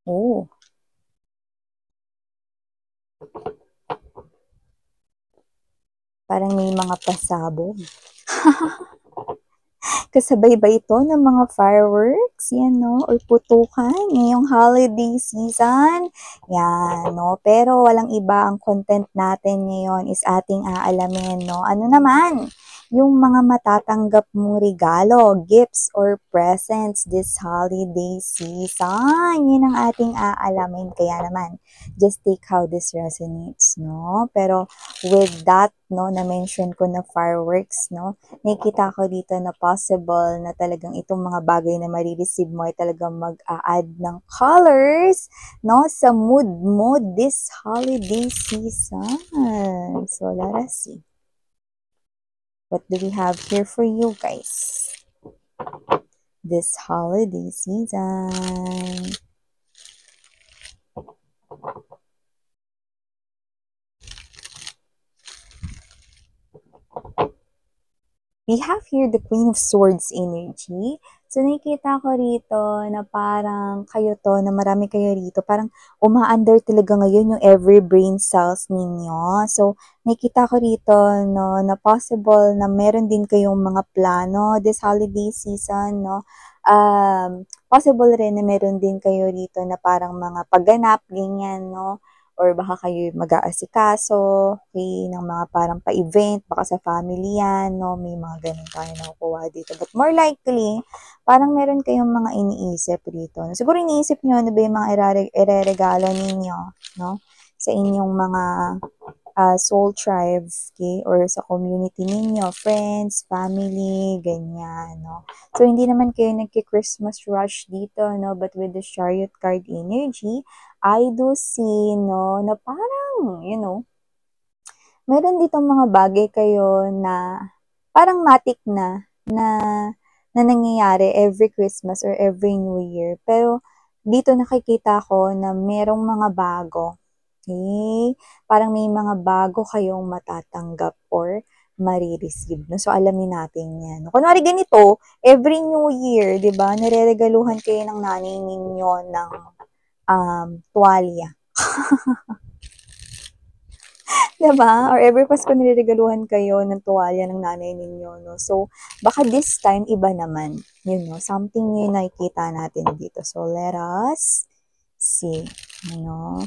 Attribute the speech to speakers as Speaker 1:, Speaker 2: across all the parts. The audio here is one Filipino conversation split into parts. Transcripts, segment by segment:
Speaker 1: Oh, parang may mga pasabog. Kasabay ba ito ng mga fireworks, yan, no? Or putukan ngayong holiday season? Yan, no? Pero walang iba, ang content natin ngayon is ating aalamin, no? Ano naman? Yung mga matatanggap mong regalo, gifts, or presents this holiday season. Yan ang ating aalamin. Kaya naman, just take how this resonates, no? Pero with that, no, na-mention ko na fireworks, no? Nakikita ko dito na possible na talagang itong mga bagay na marireceive mo ay talagang mag-a-add ng colors, no, sa mood mo this holiday season. So, let us see. What do we have here for you guys? This holiday season. We have here the Queen of Swords energy. So, nakikita ko rito na parang kayo to, na marami kayo rito, parang uma-under talaga ngayon yung every brain cells ninyo. So, nakikita ko rito, no, na possible na meron din kayong mga plano this holiday season, no. Possible rin na meron din kayo rito na parang mga pagganap, ganyan, no, or baka kayo mag-aasikaso, okay, ng mga parang pa-event, baka sa family yan, no, may mga ganun tayo nakukuha dito. But more likely, parang meron kayong mga iniisip dito. Siguro iniisip nyo ano ba yung mga ireregalo ninyo, no, sa inyong mga soul tribes, okay, or sa community ninyo, friends, family, ganyan, no. So, hindi naman kayo nagki-Christmas rush dito, no, but with the Chariot card energy, I do see, no, na parang, meron ditong mga bagay kayo na parang matik na nangyayari every Christmas or every New Year. Pero dito nakikita ko na merong mga bago. Okay? Parang may mga bago kayong matatanggap or marireceive. No? So, alamin natin yan. Kunwari ganito, every New Year, di ba, nareregaluhan kayo ng nanay ninyo ng tuwalya. Diba? Or every Pasko nireregaluhan kayo ng tuwalya ng nanay ninyo, no? So, baka this time, iba naman. Something new nakikita natin dito. So, let us see, you know.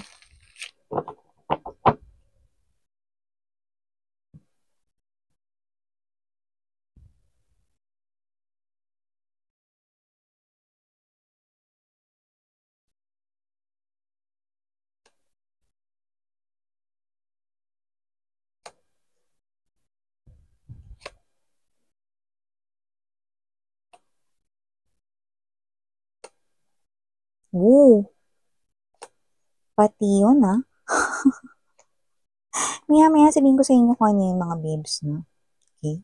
Speaker 1: Woo! Pati yun, ah. Maya-maya sabihin ko sa inyo kung ano yung mga babes, no? Okay?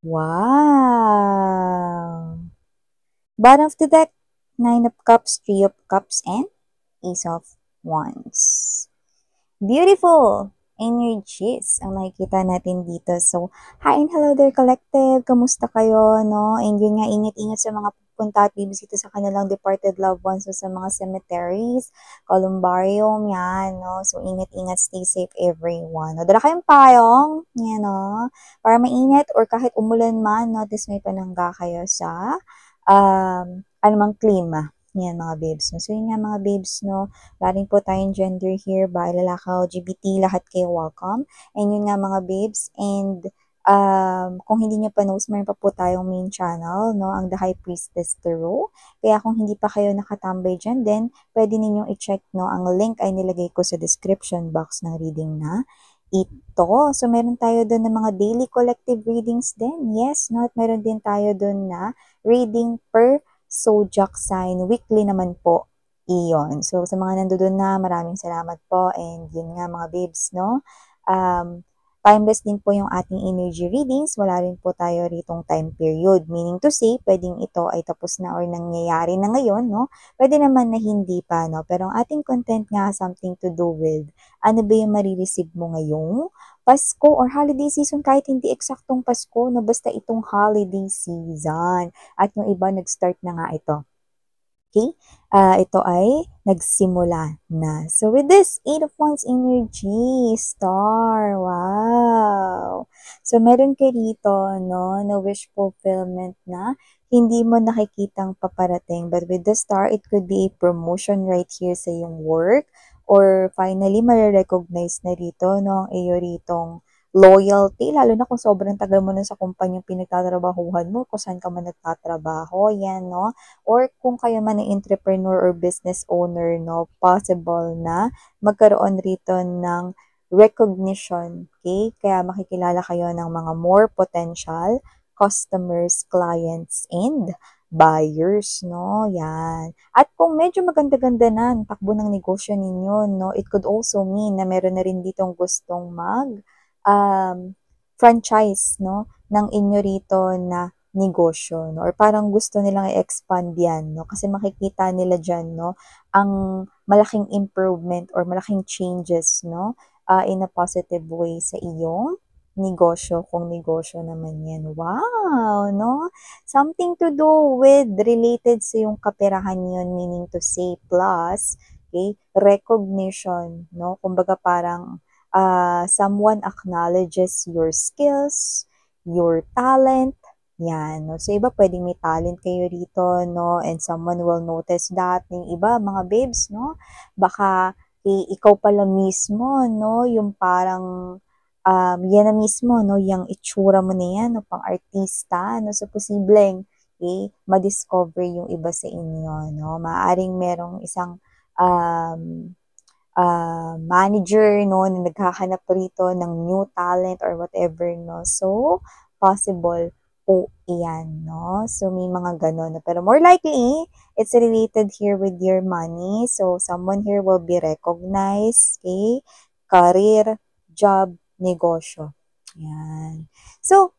Speaker 1: Wow! Bottom of the deck, 9 of Cups, 3 of Cups, and Ace of Wands. Beautiful energies ang nakikita natin dito. So, hi and hello there, collective. Kamusta kayo, no? And yun nga, ingat-ingat sa mga pupunta at bibisita sa kanilang departed loved ones o sa mga cemeteries, columbarium, yan, no? So, ingat-ingat, stay safe everyone. No? Dala kayong payong, yan, no? Para mainit or kahit umulan man, no? At least may panangga kayo sa anumang klima. Yan, mga babes. No? So, yun nga, mga babes, no? Galing po tayong gender here, by lalaki, LGBT, lahat kayo welcome. And yun nga mga babes, and kung hindi nyo pa knows, meron pa po tayong main channel, no, ang The High Priestess Tarot. Kaya kung hindi pa kayo nakatambay dyan, then pwede ninyong i-check, no, ang link ay nilagay ko sa description box ng reading na ito. So, meron tayo doon ng mga daily collective readings din. Yes, no, at meron din tayo doon na reading per zodiac sign. Weekly naman po iyon. So, sa mga nandoon na, maraming salamat po. And yun nga mga babes, no? Timeless din po yung ating energy readings. Wala rin po tayo ritong time period. Meaning to say, pwedeng ito ay tapos na or nangyayari na ngayon, no? Pwede naman na hindi pa, no? Pero ang ating content nga, something to do with ano ba yung marireceive mo ngayong Pasko or holiday season, kahit hindi eksaktong Pasko, no? Basta itong holiday season. At yung iba, nag-start na nga ito. Okay? Ito ay nagsimula na. So, with this, 8 of Wands energy, star, wow! So, meron kayo dito, no, na wish fulfillment na hindi mo nakikitang paparating. But with the star, it could be a promotion right here sa yung work or finally, marirecognize na rito, no, ang iyo ritong loyalty, lalo na kung sobrang tagal mo na sa kumpanyang pinagtatrabahuhan mo, kung saan ka man nagtatrabaho, yan, no? Or kung kayo man ay entrepreneur or business owner, no, possible na magkaroon rito ng recognition, okay? Kaya makikilala kayo ng mga more potential customers, clients, and buyers, no? Yan. At kung medyo maganda-ganda na ang takbo ng negosyo ninyo, no, it could also mean na meron na rin ditong gustong franchise, no, ng inyo rito na negosyo, no? Or parang gusto nilang i-expand yan, no? Kasi makikita nila dyan, no, ang malaking improvement or malaking changes, no, in a positive way sa iyong negosyo, kung negosyo naman yan. Wow, no? Something to do with related sa yung kaperahan yun, meaning to say plus, okay, recognition, no? Kumbaga parang someone acknowledges your skills, your talent, yan, no? So, iba pwedeng may talent kayo rito, no? And someone will notice that. Yung iba, mga babes, no? Baka ikaw pala mismo, no? Yung parang yan na mismo, no? Yung itsura mo na yan, no? Pang artista, no? So, posibleng ma-discover yung iba sa inyo, no? Maaring merong isang manager, no, na naghahanap rito ng new talent or whatever, no. So, possible po iyan, no. So, may mga ganon. Pero more likely, it's related here with your money. So, someone here will be recognized, okay? Career, job, negosyo. Yan. So,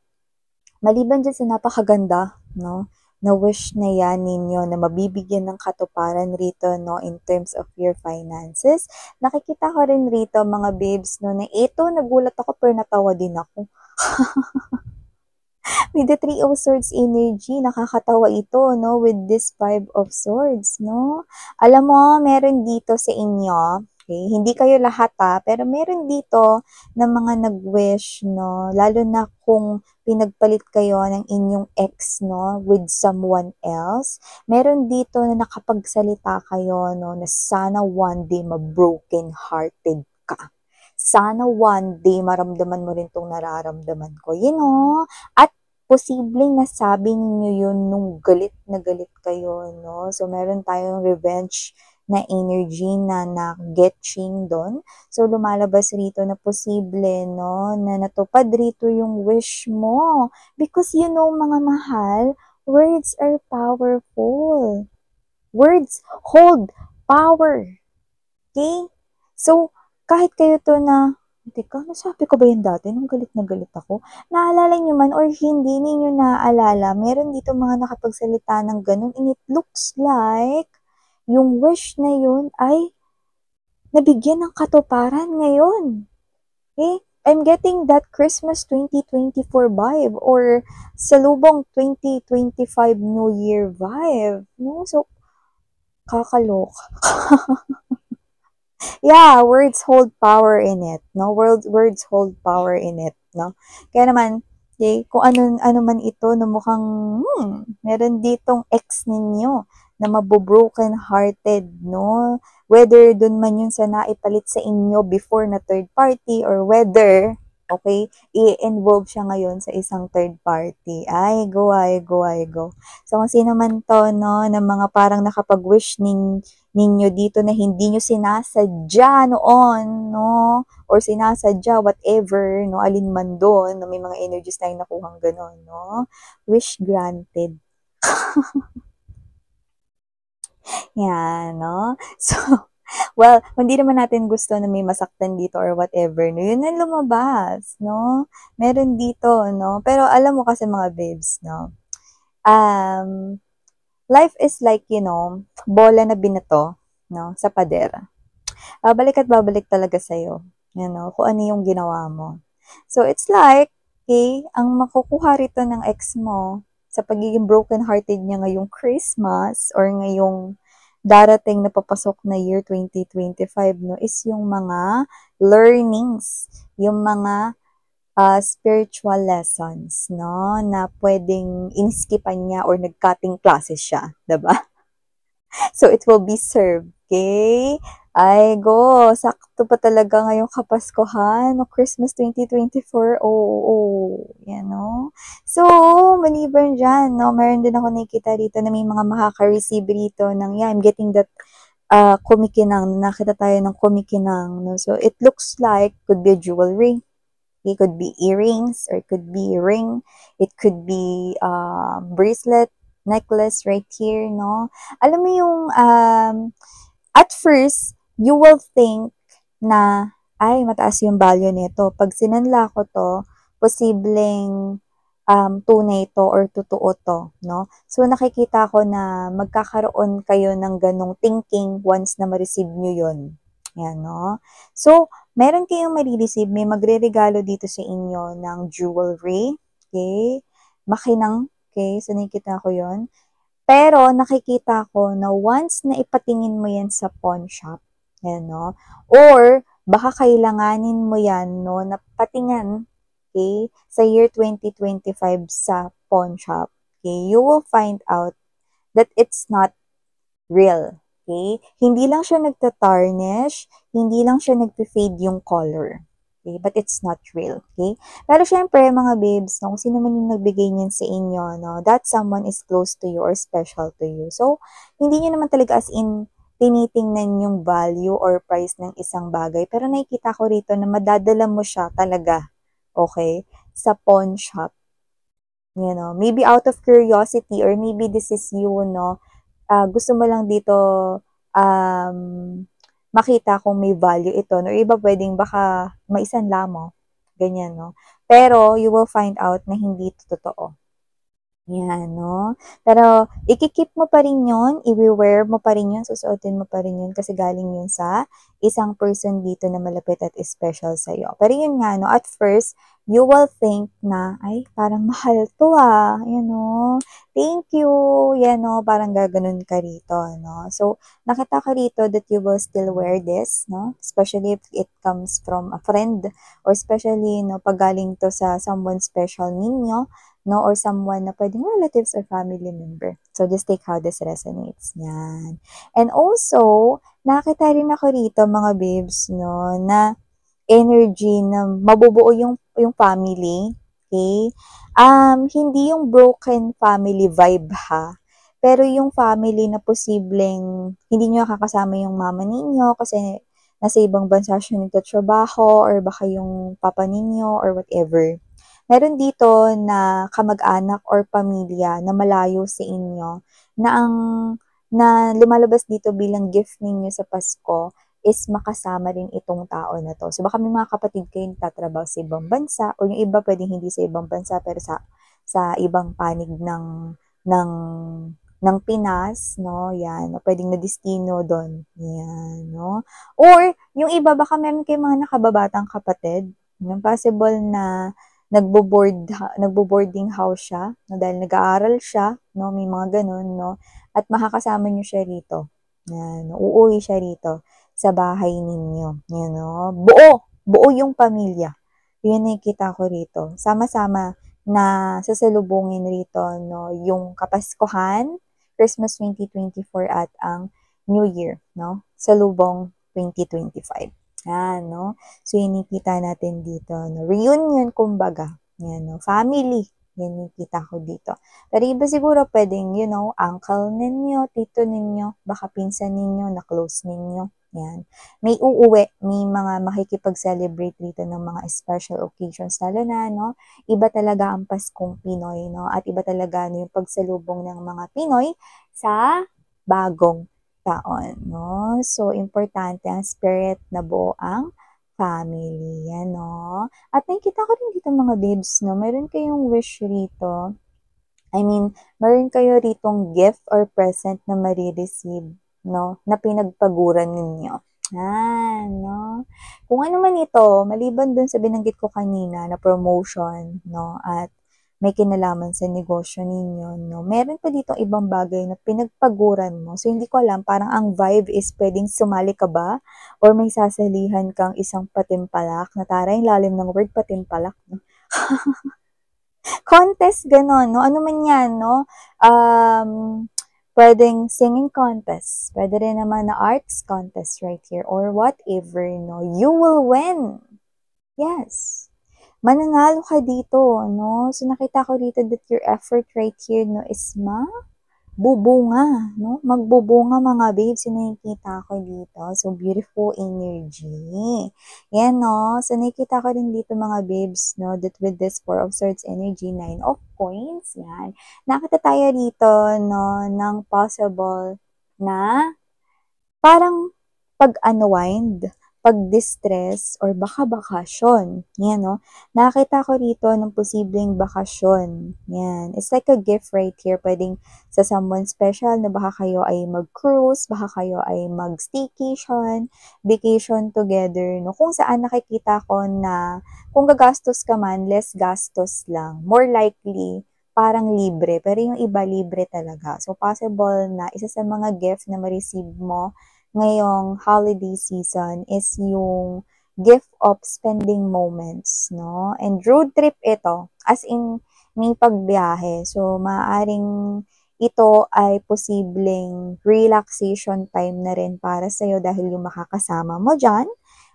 Speaker 1: maliban dyan sa napakaganda, no, na wish na yan ninyo na mabibigyan ng katuparan rito, no, in terms of your finances. Nakikita ko rin rito, mga babes, no, na ito, nagulat ako pero natawa din ako. With the 3 of Swords energy, nakakatawa ito, no, with this 5 of Swords, no. Alam mo, meron dito sa inyo, okay, hindi kayo lahat pero meron dito na mga nag-wish, no, lalo na kung pinagpalit kayo ng inyong ex, no, with someone else. Meron dito na nakapagsalita kayo, no, na sana one day ma-broken hearted ka. Sana one day maramdaman mo rin tong nararamdaman ko. You know? At posibleng nasabi ninyo yun nung galit na galit kayo, no? So, meron tayong revenge na energy na na-getching doon. So, lumalabas rito na posible, no, na natupad rito yung wish mo. Because you know, mga mahal, words are powerful. Words hold power. Okay? So, kahit kayo to na, teka, nasabi ko ba yun dati nung galit na galit ako? Naalala nyo man or hindi ninyo naaalala, meron dito mga nakapagsalita ng ganun and it looks like yung wish na yun ay nabigyan ng katuparan ngayon. Okay? I'm getting that Christmas 2024 vibe or salubong 2025 New Year vibe. No? So, kakaloka. Yeah, words hold power in it, no? Words hold power in it, no? Kaya naman, okay, kung ano man ito na mukhang meron ditong ex ninyo na mabobroken hearted, no? Whether dun man yun sa naipalit sa inyo before na third party or whether, okay, i-involve siya ngayon sa isang third party. Ay, go. So, kung sino man to, no, na mga parang nakapag-wish ninyo dito na hindi nyo sinasadya noon, no? Or sinasadya, whatever, no? Alin man doon, no? May mga energies tayong nakuhang gano'n, no? Wish granted. Yan, no? So, Well, hindi naman natin gusto na may masaktan dito or whatever, no? Yun na lumabas, no? Meron dito, no? Pero alam mo kasi mga babes, no? Um, Life is like, bola na binato, no? Sa pader. Babalik at babalik talaga sa'yo. Kung ano yung ginawa mo. So, it's like, okay, ang makukuha rito ng ex mo sa pagiging broken-hearted niya ngayong Christmas or ngayong darating na papasok na year 2025, no, is yung mga learnings, yung mga spiritual lessons, no, na pwedeng in-skipan niya or nag-cutting classes siya, 'di ba? So, it will be served, okay? Ay, go! Sakto pa talaga ngayong Kapaskuhan, no? Christmas 2024, yan, no? So, maliban dyan, no? Meron din ako nakikita rito na may mga makaka-receive rito ng, yeah, I'm getting that kumikinang, nakita tayo ng kumikinang, no? So, it looks like, could be a jewelry, it could be earrings, or it could be ring, it could be bracelet, necklace right here, no? Alam mo yung, at first, you will think na, ay, mataas yung value nito. Pag sinanla ko to, posibleng tunay to or totoo to, no? So, nakikita ko na magkakaroon kayo ng ganong thinking once na ma-receive nyo yun. Yan, no? So, meron kayong marireceive, may magre-regalo dito sa inyo ng jewelry, okay? Makinang, okay? So, nakikita ko yon. Pero nakikita ko na once na ipatingin mo yan sa pawn shop, yan, no? Or baka kailanganin mo yan, no, na patingan, okay, sa year 2025 sa pawn shop, okay, you will find out that it's not real. Okay? Hindi lang siya nagta-tarnish, hindi lang siya nagpe-fade yung color. Okay? But it's not real. Okay? Pero syempre, mga babes, no, kung sino man yung nagbigay niyan sa inyo, no, that someone is close to you or special to you. So, hindi nyo naman talaga as in tinitingnan yung value or price ng isang bagay. Pero nakikita ko rito na madadala mo siya talaga, okay, sa pawn shop. Maybe out of curiosity or maybe this is you, no, gusto mo lang dito um, makita kung may value ito, no? Iba pwedeng baka maisanla mo, ganyan, no? Pero you will find out na hindi ito totoo. Yan, no? Pero, ikikip mo pa rin yun, i-wear mo pa rin yun, susuotin mo pa rin yun, kasi galing yun sa isang person dito na malapit at special sa'yo. Pero yun nga, no, at first, you will think na, ay, parang mahal to thank you, yan, no, parang gaganon ka rito, no. So, nakita ka rito that you will still wear this, no, especially if it comes from a friend, or especially, no, pag galing to sa someone special ninyo, no, or someone na pwedeng relatives or family member. So, just take how this resonates. Yan. And also, nakita rin ako rito, mga babes, no, na energy na mabubuo yung family. Okay? Hindi yung broken family vibe, ha? Pero yung family na posibleng hindi nyo kakasama yung mama ninyo kasi nasa ibang bansa siya nagtatrabaho or baka yung papa ninyo or whatever. Meron dito na kamag-anak or pamilya na malayo sa inyo na na lumalabas dito bilang gift ninyo sa Pasko is makasama rin itong tao na to. So baka may mga kapatid kayo nagtatrabaho sa ibang bansa or yung iba pwedeng hindi sa ibang bansa pero sa ibang panig ng ng Pinas, no? Yan, o pwedeng na destino doon. Yan, no? Or yung iba baka meron kayong mga nakababatang kapatid, yung possible na nagbo-boarding house siya, no, dahil nag-aaral siya, no, may mga ganun, no, at makakasama niyo siya rito. Yan, no, uuwi siya rito sa bahay ninyo. Yan, no, buo yung pamilya. Yun nakikita ko rito. Sama-sama na sasalubungin rito, no, yung Kapaskuhan, Christmas 2024 at ang New Year, no, salubong 2025. Yan, no? So, yun nakita natin dito, no? Reunion, kumbaga. Yan, no? Family. Yan nakita ko dito. Pero iba siguro pwedeng, uncle ninyo, tito ninyo, baka pinsan ninyo, na close ninyo. Yan. May uuwi, may mga makikipag-celebrate dito ng mga special occasions, lalo na, no? Iba talaga ang Paskong Pinoy, no? At iba talaga, no, yung pagsalubong ng mga Pinoy sa bagong taon, no? So, importante ang spirit na buo ang family, yan, no? At nakikita ko rin dito mga babes, no? Meron kayong wish rito. I mean, meron kayo ritong gift or present na marireceive, no? Na pinagpaguran ninyo. No? Kung ano man ito, maliban dun sa binanggit ko kanina na promotion, no? At may kinalaman sa negosyo ninyo, no? Meron pa dito ibang bagay na pinagpaguran mo. So, hindi ko alam, parang ang vibe is pwedeng sumali ka ba? Or may sasalihan kang isang patimpalak na taray lalim ng word patimpalak, no? Contest, gano'n, no? Ano man yan, no? Pwedeng singing contest. Pwede rin naman na arts contest right here or whatever, no? You will win. Yes. Mananalo ka dito, no? So, nakita ko dito that your effort right here, no, is bubunga, no? Magbubunga mga babes, yung nakikita ko dito. So, beautiful energy. Yan, no? So, nakikita ko rin dito mga babes, no? That with this Four of Swords energy, 9 of Coins, yan. Nakita tayo dito, no? Ng possible na parang pag-unwind, pag-distress, or baka bakasyon. Yan, no? Nakita ko rito ng posibleng bakasyon. Yan. It's like a gift right here. Pwedeng sa someone special na baka kayo ay mag-cruise, baka kayo ay mag-staycation, vacation together, no? Kung saan nakikita ko na kung gagastos ka man, less gastos lang. More likely, parang libre. Pero yung iba, libre talaga. So, possible na isa sa mga gift na ma-receive mo ngayong holiday season is yung gift of spending moments, no? And road trip ito, as in may pagbiyahe. So, maaaring ito ay posibleng relaxation time na rin para sa'yo dahil yung makakasama mo dyan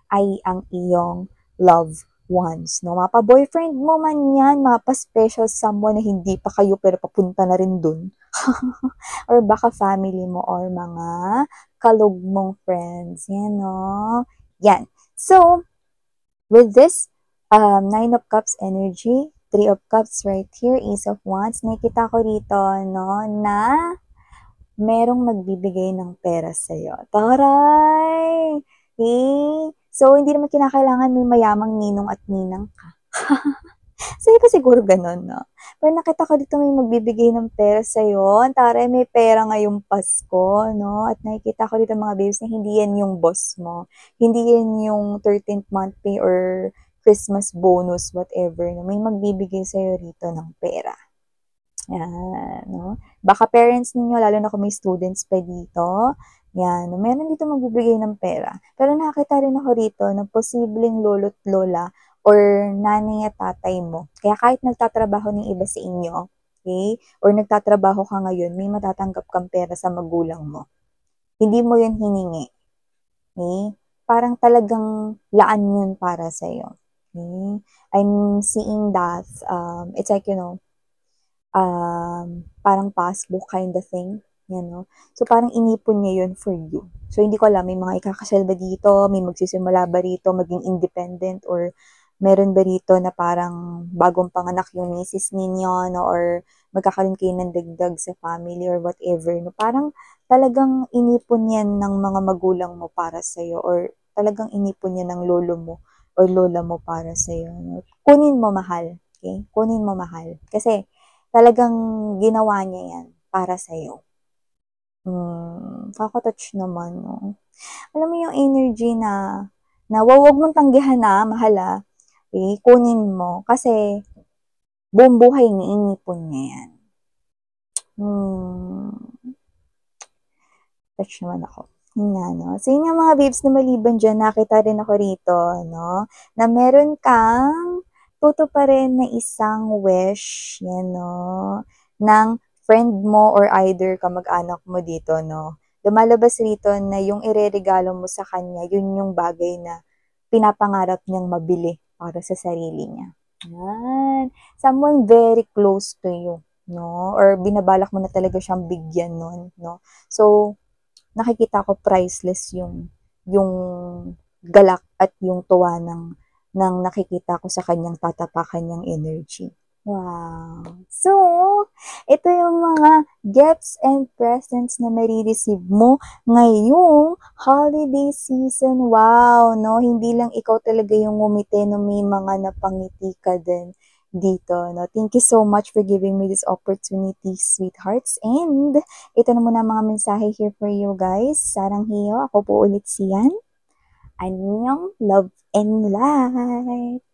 Speaker 1: ay ang iyong loved ones, no? Mapa-boyfriend mo man yan, mapa-special someone na hindi pa kayo pero papunta na rin dun. Or baka family mo or mga kalog mong friends. Yan, no? Yan. So, with this Nine of Cups energy, Three of Cups right here, Ace of Wands, nakikita ko rito, no, na merong magbibigay ng pera sa'yo. Taray! Okay? So, hindi naman kinakailangan may mayamang ninong at ninang ka. Sa'yo pa siguro ganun, no? Pero nakita ko dito may magbibigay ng pera sa'yo. Taray, may pera ngayong Pasko, no? At nakikita ko dito mga babes na hindi yan yung boss mo. Hindi yan yung 13th month pay or Christmas bonus, whatever. No? May magbibigay sa'yo rito ng pera. Yan, no? Baka parents ninyo, lalo na kung may students pa dito, yan, no? Meron dito magbibigay ng pera. Pero nakakita rin ako rito na posibleng lolo't lola or nanay at tatay mo. Kaya kahit nagtatrabaho ng iba sa inyo, okay, or nagtatrabaho ka ngayon, may matatanggap kang pera sa magulang mo. Hindi mo yun hiningi. Okay? Parang talagang laan yun para sa'yo. Okay? I'm seeing that, it's like, parang passbook kind of thing. Yan, no? So, parang inipon niya yun for you. So, hindi ko alam, may mga ikakasal ba dito? May magsisimula ba rito maging independent? Or meron ba rito na parang bagong panganak yung misis ninyo, no? Or magkakaroon kayo ng dagdag sa family or whatever, no? Parang talagang inipon yan ng mga magulang mo para sa'yo or talagang inipon yan ng lolo mo or lola mo para sa'yo, no? Kunin mo, mahal. Okay? Kunin mo, mahal. Kasi, talagang ginawa niya yan para sa'yo. Kakatouch naman, no? Alam mo yung energy na wag mong tanggihan na, mahal okay? Kunin mo. Kasi, buong buhay niinipon niya yan. Touch naman ako. Yun nga, no? So, yun nga mga babes na maliban dyan, nakita rin ako rito, no? Na meron kang tutuparin na isang wish, yan, no? Ng friend mo or either kamag-anak mo dito, no? Lumalabas rito na yung ireregalo mo sa kanya, yun yung bagay na pinapangarap niyang mabili para sa sarili niya. Yan. Someone very close to you, no? Or binabalak mo na talaga siyang bigyan nun, no? So, nakikita ko priceless yung galak at yung tuwa ng nakikita ko sa kanyang tatapakan niyang energy. Wow! So, ito yung mga gifts and presents na marireceive mo ngayong holiday season. Wow! No, hindi lang ikaw talaga yung ngumiti, no, may mga napangiti ka din dito, no. Thank you so much for giving me this opportunity, sweethearts. And ito na muna mga mensahe here for you guys. Saranghaeyo, ako po ulit si Yan. Annyeong, love and light!